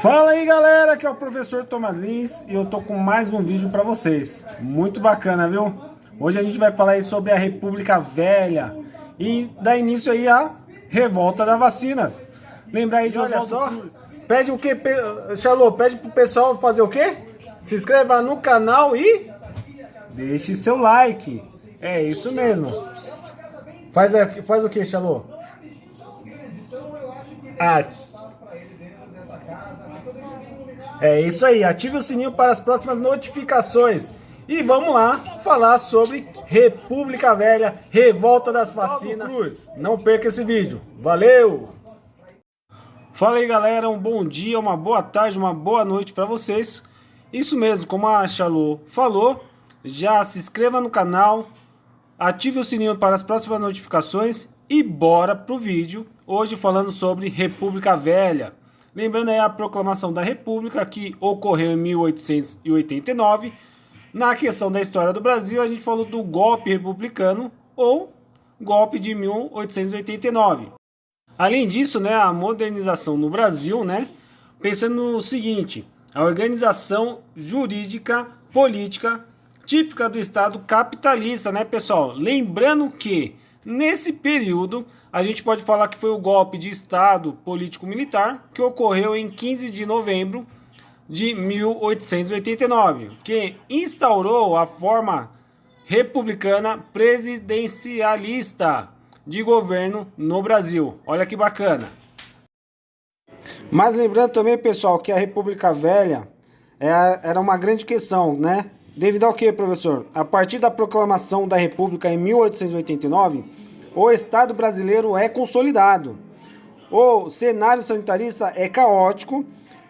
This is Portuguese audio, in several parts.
Fala aí galera, aqui é o professor Thomas Lins e eu tô com mais um vídeo para vocês. Muito bacana, viu? Hoje a gente vai falar aí sobre a República Velha e dar início aí à revolta das vacinas. Lembra aí de Oswaldo Cruz? Pede o que, Charlot? Pede pro pessoal fazer o quê? Se inscreva no canal e deixe seu like. É isso mesmo. Faz o que, Charlot? É isso aí, ative o sininho para as próximas notificações. E vamos lá falar sobre República Velha, revolta das vacinas. Não perca esse vídeo. Valeu! Fala aí galera, um bom dia, uma boa tarde, uma boa noite para vocês. Isso mesmo, como a Charlot falou, já se inscreva no canal, ative o sininho para as próximas notificações e bora pro vídeo. Hoje falando sobre República Velha. Lembrando aí a proclamação da República que ocorreu em 1889. Na questão da história do Brasil, a gente falou do golpe republicano ou golpe de 1889. Além disso, né, a modernização no Brasil, né, pensando no seguinte, a organização jurídica, política, típica do Estado capitalista, né, pessoal? Lembrando que nesse período, a gente pode falar que foi o golpe de Estado político-militar que ocorreu em 15 de novembro de 1889, que instaurou a forma republicana presidencialista de governo no Brasil. Olha que bacana. Mas lembrando também, pessoal, que a República Velha era uma grande questão, né? Devido ao que, professor? A partir da proclamação da República em 1889, o Estado brasileiro é consolidado, o cenário sanitarista é caótico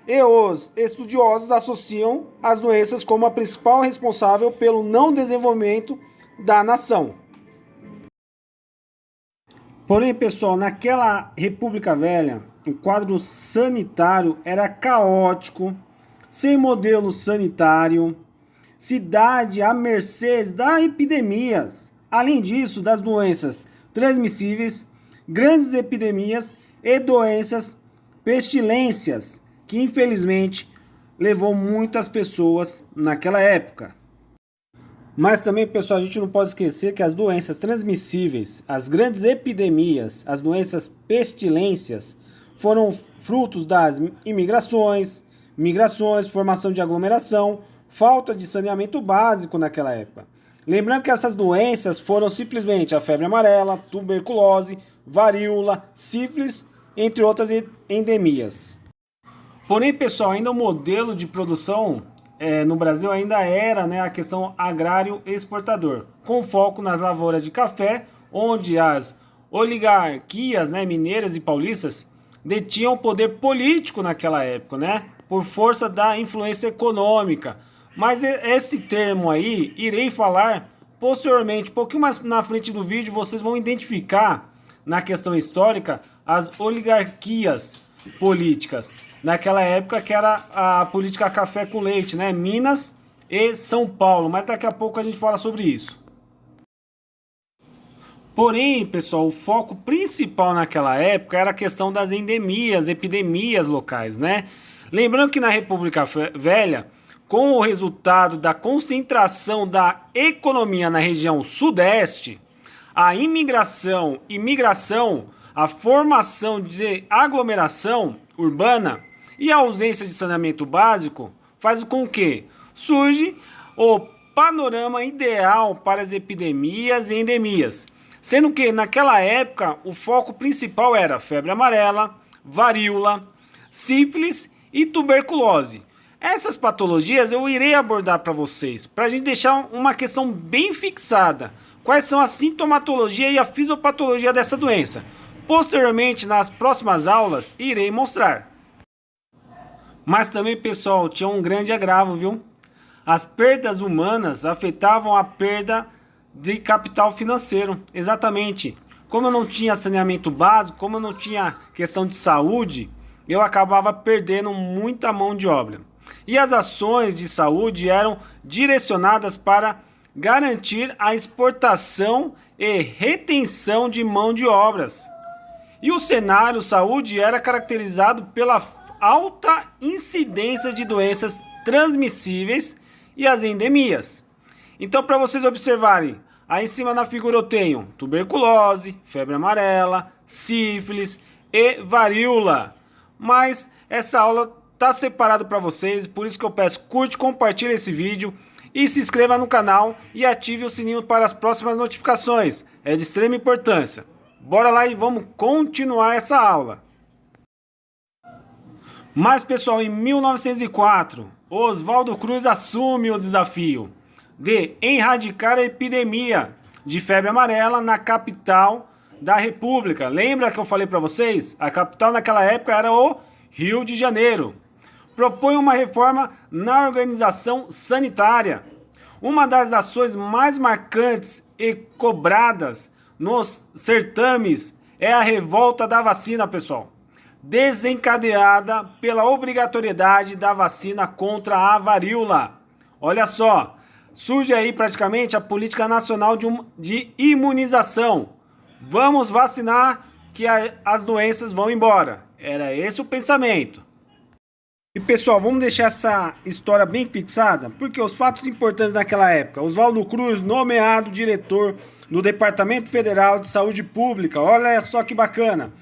e os estudiosos associam as doenças como a principal responsável pelo não desenvolvimento da nação. Porém, pessoal, naquela República Velha, o quadro sanitário era caótico, sem modelo sanitário, cidade à mercê das epidemias. Além disso, das doenças transmissíveis, grandes epidemias e doenças, pestilências, que infelizmente levou muitas pessoas naquela época. Mas também, pessoal, a gente não pode esquecer que as doenças transmissíveis, as grandes epidemias, as doenças pestilências, foram frutos das imigrações, migrações, formação de aglomeração, falta de saneamento básico naquela época. Lembrando que essas doenças foram simplesmente a febre amarela, tuberculose, varíola, sífilis, entre outras endemias. Porém, pessoal, ainda o modelo de produção no Brasil ainda era, né, a questão agrário-exportador, com foco nas lavouras de café, onde as oligarquias, né, mineiras e paulistas detinham poder político naquela época, né, por força da influência econômica. Mas esse termo aí, irei falar posteriormente, um pouquinho mais na frente do vídeo, vocês vão identificar na questão histórica as oligarquias políticas. Naquela época que era a política café com leite, né? Minas e São Paulo, mas daqui a pouco a gente fala sobre isso. Porém, pessoal, o foco principal naquela época era a questão das endemias, epidemias locais, né? Lembrando que na República Velha, com o resultado da concentração da economia na região sudeste, a imigração e migração, a formação de aglomeração urbana e a ausência de saneamento básico faz com que surge o panorama ideal para as epidemias e endemias, sendo que naquela época o foco principal era febre amarela, varíola, sífilis e tuberculose. Essas patologias eu irei abordar para vocês, para a gente deixar uma questão bem fixada. Quais são a sintomatologia e a fisiopatologia dessa doença? Posteriormente, nas próximas aulas, irei mostrar. Mas também, pessoal, tinha um grande agravo, viu? As perdas humanas afetavam a perda de capital financeiro. Exatamente. Como eu não tinha saneamento básico, como eu não tinha questão de saúde, eu acabava perdendo muita mão de obra. E as ações de saúde eram direcionadas para garantir a exportação e retenção de mão de obras. E o cenário saúde era caracterizado pela alta incidência de doenças transmissíveis e as endemias. Então, para vocês observarem, aí em cima na figura eu tenho tuberculose, febre amarela, sífilis e varíola. Mas essa aula está separada para vocês, por isso que eu peço, curte, compartilhe esse vídeo e se inscreva no canal e ative o sininho para as próximas notificações. É de extrema importância. Bora lá e vamos continuar essa aula. Mas pessoal, em 1904, Oswaldo Cruz assume o desafio de erradicar a epidemia de febre amarela na capital da República. Lembra que eu falei para vocês? A capital naquela época era o Rio de Janeiro. Propõe uma reforma na organização sanitária. Uma das ações mais marcantes e cobradas nos certames é a revolta da vacina, pessoal, desencadeada pela obrigatoriedade da vacina contra a varíola. Olha só, surge aí praticamente a política nacional de imunização. Vamos vacinar que as doenças vão embora. Era esse o pensamento. E pessoal, vamos deixar essa história bem fixada, porque os fatos importantes naquela época: Oswaldo Cruz nomeado diretor do Departamento Federal de Saúde Pública, olha só que bacana,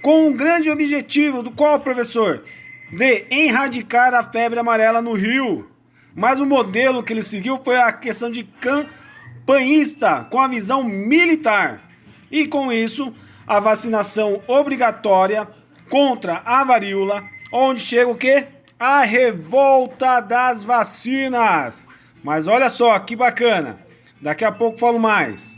com um grande objetivo, do qual, professor? De erradicar a febre amarela no Rio. Mas o modelo que ele seguiu foi a questão de campanhista, com a visão militar. E com isso, a vacinação obrigatória contra a varíola, onde chega o quê? A revolta das vacinas. Mas olha só, que bacana. Daqui a pouco falo mais.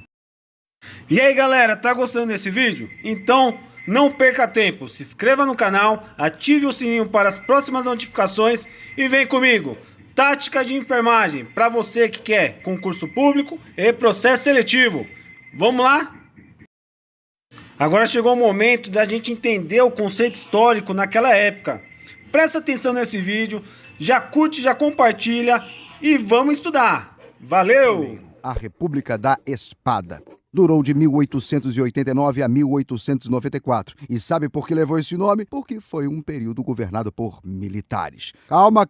E aí galera, tá gostando desse vídeo? Então não perca tempo, se inscreva no canal, ative o sininho para as próximas notificações e vem comigo. Tática de enfermagem, para você que quer concurso público e processo seletivo. Vamos lá? Agora chegou o momento da gente entender o conceito histórico naquela época. Presta atenção nesse vídeo, já curte, já compartilha e vamos estudar. Valeu! A República da Espada. Durou de 1889 a 1894. E sabe por que levou esse nome? Porque foi um período governado por militares. Calma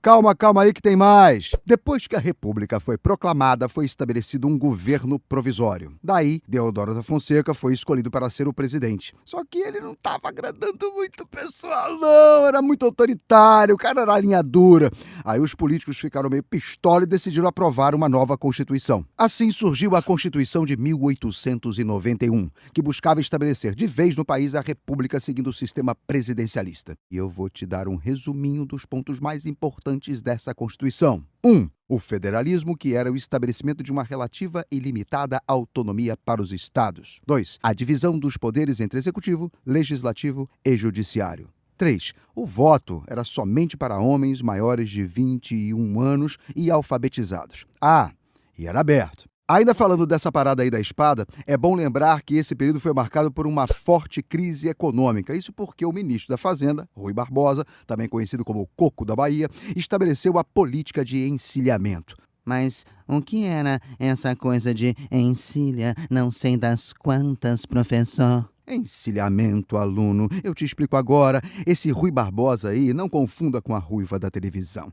aí que tem mais. Depois que a República foi proclamada, foi estabelecido um governo provisório. Daí, Deodoro da Fonseca foi escolhido para ser o presidente. Só que ele não estava agradando muito o pessoal, não. Era muito autoritário, o cara era linha dura. Aí os políticos ficaram meio pistola e decidiram aprovar uma nova Constituição. Assim surgiu a Constituição de 1891, que buscava estabelecer de vez no país a república seguindo o sistema presidencialista. E eu vou te dar um resuminho dos pontos mais importantes dessa Constituição. 1. O federalismo, que era o estabelecimento de uma relativa e limitada autonomia para os estados. 2. A divisão dos poderes entre executivo, legislativo e judiciário. 3. O voto era somente para homens maiores de 21 anos e alfabetizados. E era aberto. Ainda falando dessa parada aí da espada, é bom lembrar que esse período foi marcado por uma forte crise econômica. Isso porque o ministro da Fazenda, Rui Barbosa, também conhecido como o Coco da Bahia, estabeleceu a política de encilhamento. Mas o que era essa coisa de encilha, não sei das quantas, professor? Encilhamento, aluno. Eu te explico agora. Esse Rui Barbosa aí, não confunda com a ruiva da televisão.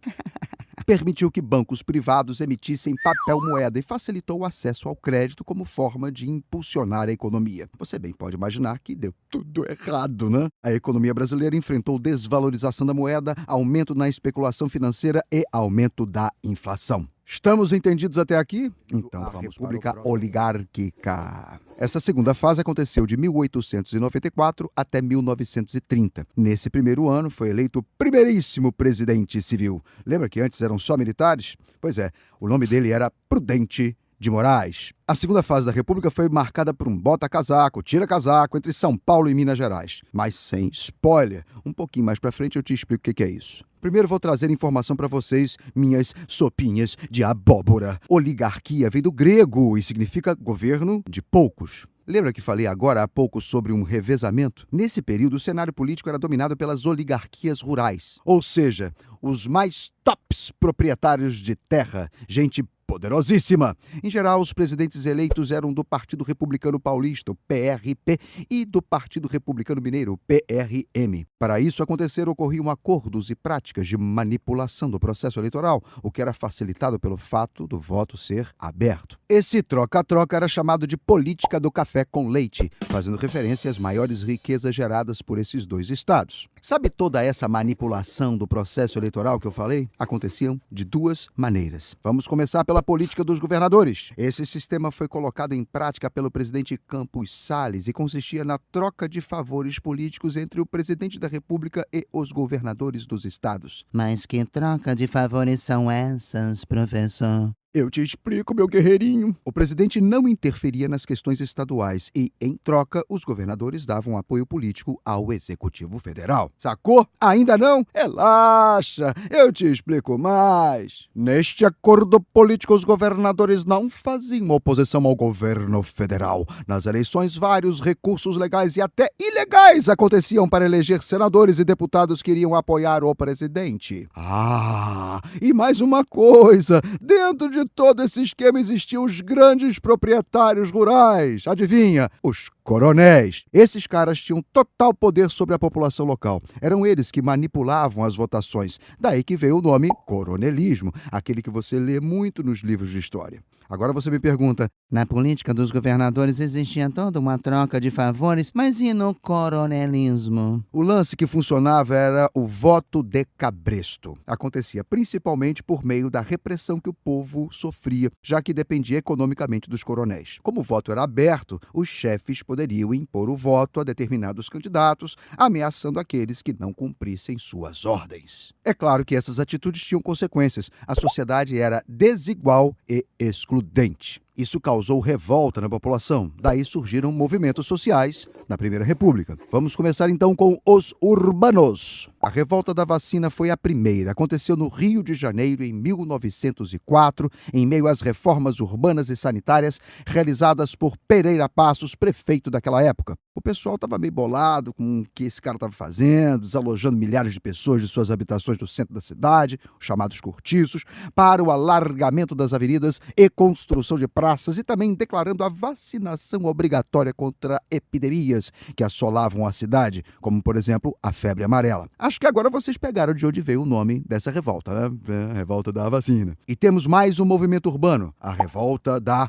Permitiu que bancos privados emitissem papel moeda e facilitou o acesso ao crédito como forma de impulsionar a economia. Você bem pode imaginar que deu tudo errado, né? A economia brasileira enfrentou desvalorização da moeda, aumento na especulação financeira e aumento da inflação. Estamos entendidos até aqui? Então vamos para a República Oligárquica. Essa segunda fase aconteceu de 1894 até 1930. Nesse primeiro ano foi eleito o primeiríssimo presidente civil. Lembra que antes eram só militares? Pois é, o nome dele era Prudente de Moraes. A segunda fase da República foi marcada por um bota-casaco, tira-casaco entre São Paulo e Minas Gerais. Mas sem spoiler, um pouquinho mais pra frente eu te explico o que é isso. Primeiro vou trazer informação para vocês, minhas sopinhas de abóbora. Oligarquia vem do grego e significa governo de poucos. Lembra que falei agora há pouco sobre um revezamento? Nesse período, o cenário político era dominado pelas oligarquias rurais. Ou seja, os mais tops proprietários de terra, gente poderosíssima. Em geral, os presidentes eleitos eram do Partido Republicano Paulista, o PRP, e do Partido Republicano Mineiro, o PRM. Para isso acontecer, ocorriam acordos e práticas de manipulação do processo eleitoral, o que era facilitado pelo fato do voto ser aberto. Esse troca-troca era chamado de política do café com leite, fazendo referência às maiores riquezas geradas por esses dois estados. Sabe toda essa manipulação do processo eleitoral que eu falei? Aconteciam de duas maneiras. Vamos começar pela política dos governadores. Esse sistema foi colocado em prática pelo presidente Campos Salles e consistia na troca de favores políticos entre o presidente da República e os governadores dos estados. Mas que troca de favores são essas, professor? Eu te explico, meu guerreirinho. O presidente não interferia nas questões estaduais e, em troca, os governadores davam apoio político ao Executivo Federal. Sacou? Ainda não? Relaxa, eu te explico mais. Neste acordo político, os governadores não faziam oposição ao governo federal. Nas eleições, vários recursos legais e até ilegais aconteciam para eleger senadores e deputados que iriam apoiar o presidente. E mais uma coisa, dentro de todo esse esquema existiam os grandes proprietários rurais. Adivinha? Os coronéis. Esses caras tinham total poder sobre a população local. Eram eles que manipulavam as votações. Daí que veio o nome coronelismo, aquele que você lê muito nos livros de história. Agora você me pergunta, na política dos governadores existia toda uma troca de favores, mas e no coronelismo? O lance que funcionava era o voto de cabresto. Acontecia principalmente por meio da repressão que o povo sofria, já que dependia economicamente dos coronéis. Como o voto era aberto, os chefes poderiam impor o voto a determinados candidatos, ameaçando aqueles que não cumprissem suas ordens. É claro que essas atitudes tinham consequências. A sociedade era desigual e excludente. Isso causou revolta na população. Daí surgiram movimentos sociais na Primeira República. Vamos começar então com os urbanos. A revolta da vacina foi a primeira. Aconteceu no Rio de Janeiro em 1904, em meio às reformas urbanas e sanitárias realizadas por Pereira Passos, prefeito daquela época. O pessoal estava meio bolado com o que esse cara estava fazendo, desalojando milhares de pessoas de suas habitações do centro da cidade, os chamados cortiços, para o alargamento das avenidas e construção de praças e também declarando a vacinação obrigatória contra epidemias que assolavam a cidade, como, por exemplo, a febre amarela. Acho que agora vocês pegaram de onde veio o nome dessa revolta, né? A revolta da vacina. E temos mais um movimento urbano, a revolta da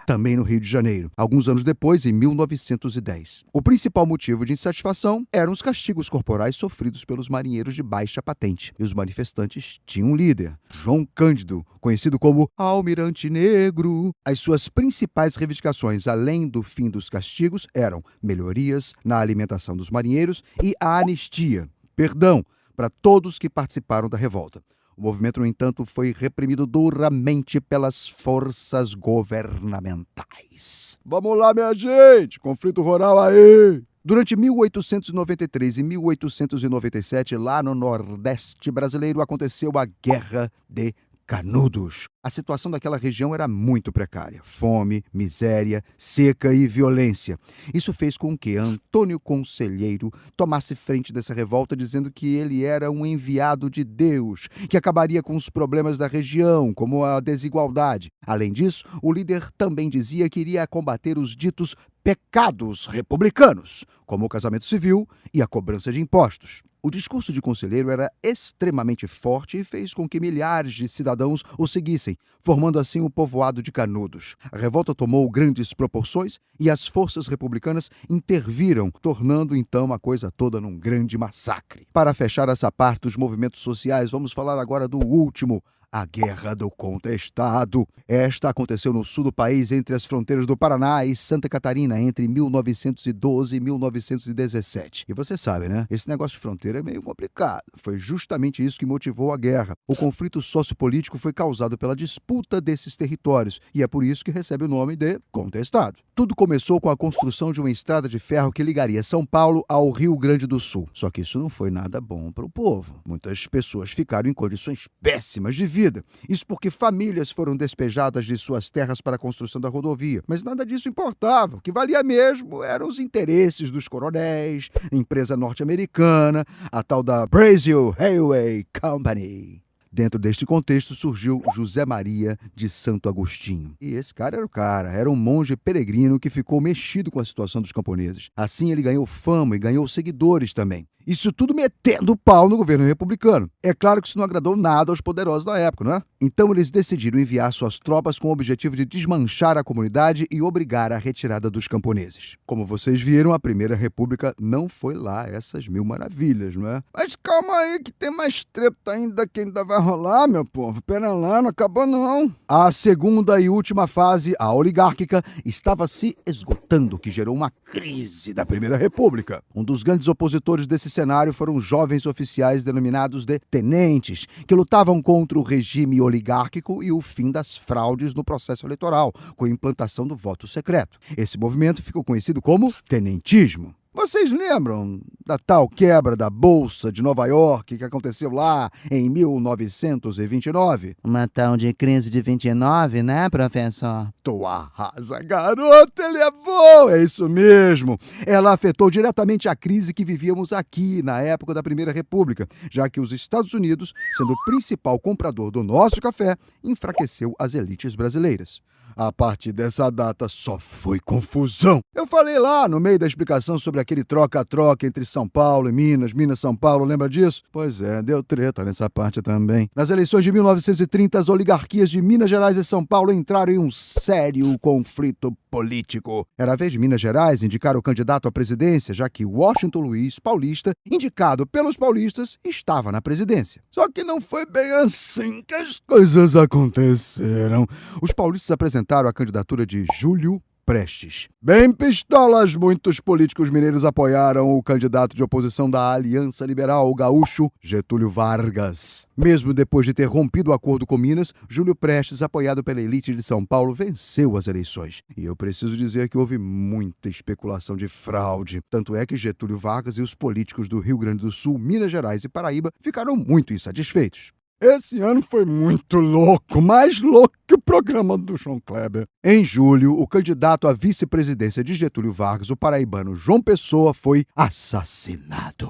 também no Rio de Janeiro, alguns anos depois, em 1910. O principal motivo de insatisfação eram os castigos corporais sofridos pelos marinheiros de baixa patente. E os manifestantes tinham um líder, João Cândido, conhecido como Almirante Negro. As suas principais reivindicações, além do fim dos castigos, eram melhorias na alimentação dos marinheiros e a anistia, perdão, para todos que participaram da revolta. O movimento, no entanto, foi reprimido duramente pelas forças governamentais. Vamos lá, minha gente! Conflito rural aí! Durante 1893 e 1897, lá no Nordeste brasileiro, aconteceu a Guerra de Canudos. A situação daquela região era muito precária. Fome, miséria, seca e violência. Isso fez com que Antônio Conselheiro tomasse frente dessa revolta, dizendo que ele era um enviado de Deus, que acabaria com os problemas da região, como a desigualdade. Além disso, o líder também dizia que iria combater os ditos pecados republicanos, como o casamento civil e a cobrança de impostos. O discurso de Conselheiro era extremamente forte e fez com que milhares de cidadãos o seguissem, formando assim o povoado de Canudos. A revolta tomou grandes proporções e as forças republicanas interviram, tornando então a coisa toda num grande massacre. Para fechar essa parte dos movimentos sociais, vamos falar agora do último, a Guerra do Contestado. Esta aconteceu no sul do país, entre as fronteiras do Paraná e Santa Catarina, entre 1912 e 1917. E você sabe, né? Esse negócio de fronteira é meio complicado. Foi justamente isso que motivou a guerra. O conflito sociopolítico foi causado pela disputa desses territórios, e é por isso que recebe o nome de Contestado. Tudo começou com a construção de uma estrada de ferro que ligaria São Paulo ao Rio Grande do Sul. Só que isso não foi nada bom para o povo. Muitas pessoas ficaram em condições péssimas de vida. Isso porque famílias foram despejadas de suas terras para a construção da rodovia. Mas nada disso importava. O que valia mesmo eram os interesses dos coronéis, a empresa norte-americana, a tal da Brazil Railway Company. Dentro deste contexto surgiu José Maria de Santo Agostinho. E esse cara era o cara, era um monge peregrino que ficou mexido com a situação dos camponeses. Assim ele ganhou fama e ganhou seguidores também. Isso tudo metendo pau no governo republicano. É claro que isso não agradou nada aos poderosos da época, não é? Então eles decidiram enviar suas tropas com o objetivo de desmanchar a comunidade e obrigar a retirada dos camponeses. Como vocês viram, a Primeira República não foi lá essas mil maravilhas, não é? Mas calma aí que tem mais treta ainda que ainda vai rolar, meu povo. Pera lá, não acabou não. A segunda e última fase, a oligárquica, estava se esgotando, o que gerou uma crise da Primeira República. Um dos grandes opositores desse cenário foram jovens oficiais denominados de tenentes, que lutavam contra o regime oligárquico e o fim das fraudes no processo eleitoral, com a implantação do voto secreto. Esse movimento ficou conhecido como tenentismo. Vocês lembram da tal quebra da Bolsa de Nova York que aconteceu lá em 1929? Uma tal de crise de 29, né, professor? Tu arrasa, garota, ele é bom, é isso mesmo. Ela afetou diretamente a crise que vivíamos aqui na época da Primeira República, já que os Estados Unidos, sendo o principal comprador do nosso café, enfraqueceu as elites brasileiras. A partir dessa data só foi confusão. Eu falei lá no meio da explicação sobre aquele troca-troca entre São Paulo e Minas, Minas-São Paulo, lembra disso? Pois é, deu treta nessa parte também. Nas eleições de 1930, as oligarquias de Minas Gerais e São Paulo entraram em um sério conflito político. Era a vez de Minas Gerais indicar o candidato à presidência, já que Washington Luiz, paulista, indicado pelos paulistas, estava na presidência. Só que não foi bem assim que as coisas aconteceram. Os paulistas apresentaram a candidatura de Júlio Prestes. Bem pistolas, muitos políticos mineiros apoiaram o candidato de oposição da Aliança Liberal, o gaúcho Getúlio Vargas. Mesmo depois de ter rompido o acordo com Minas, Júlio Prestes, apoiado pela elite de São Paulo, venceu as eleições. E eu preciso dizer que houve muita especulação de fraude. Tanto é que Getúlio Vargas e os políticos do Rio Grande do Sul, Minas Gerais e Paraíba ficaram muito insatisfeitos. Esse ano foi muito louco, mais louco que o programa do João Kleber. Em julho, o candidato à vice-presidência de Getúlio Vargas, o paraibano João Pessoa, foi assassinado.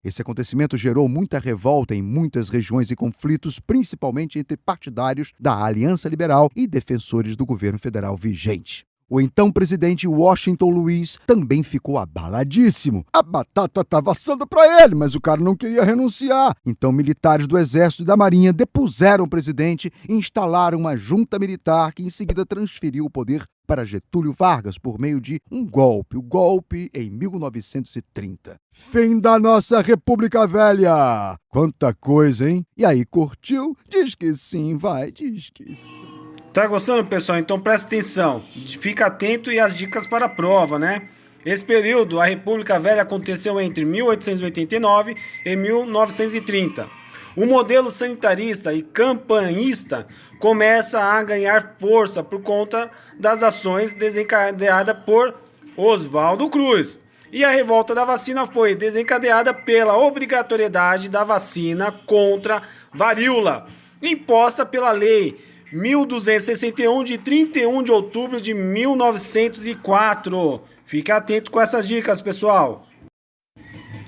Esse acontecimento gerou muita revolta em muitas regiões e conflitos, principalmente entre partidários da Aliança Liberal e defensores do governo federal vigente. O então presidente Washington Luiz também ficou abaladíssimo. A batata estava assando para ele, mas o cara não queria renunciar. Então militares do Exército e da Marinha depuseram o presidente e instalaram uma junta militar que em seguida transferiu o poder para Getúlio Vargas por meio de um golpe. O golpe em 1930. Fim da nossa República Velha! Quanta coisa, hein? E aí, curtiu? Diz que sim, vai, diz que sim. Tá gostando, pessoal? Então presta atenção, fica atento e as dicas para a prova, né? Esse período, a República Velha aconteceu entre 1889 e 1930. O modelo sanitarista e campanhista começa a ganhar força por conta das ações desencadeadas por Oswaldo Cruz. E a revolta da vacina foi desencadeada pela obrigatoriedade da vacina contra varíola, imposta pela Lei 1261 de 31 de outubro de 1904. Fique atento com essas dicas, pessoal.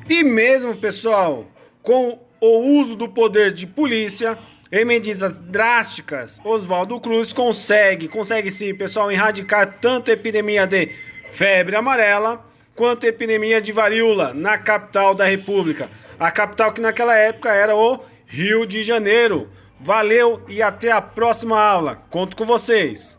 E mesmo, pessoal, com o uso do poder de polícia em medidas drásticas, Oswaldo Cruz consegue sim, pessoal, erradicar tanto a epidemia de febre amarela quanto a epidemia de varíola na capital da República. A capital que naquela época era o Rio de Janeiro. Valeu e até a próxima aula. Conto com vocês.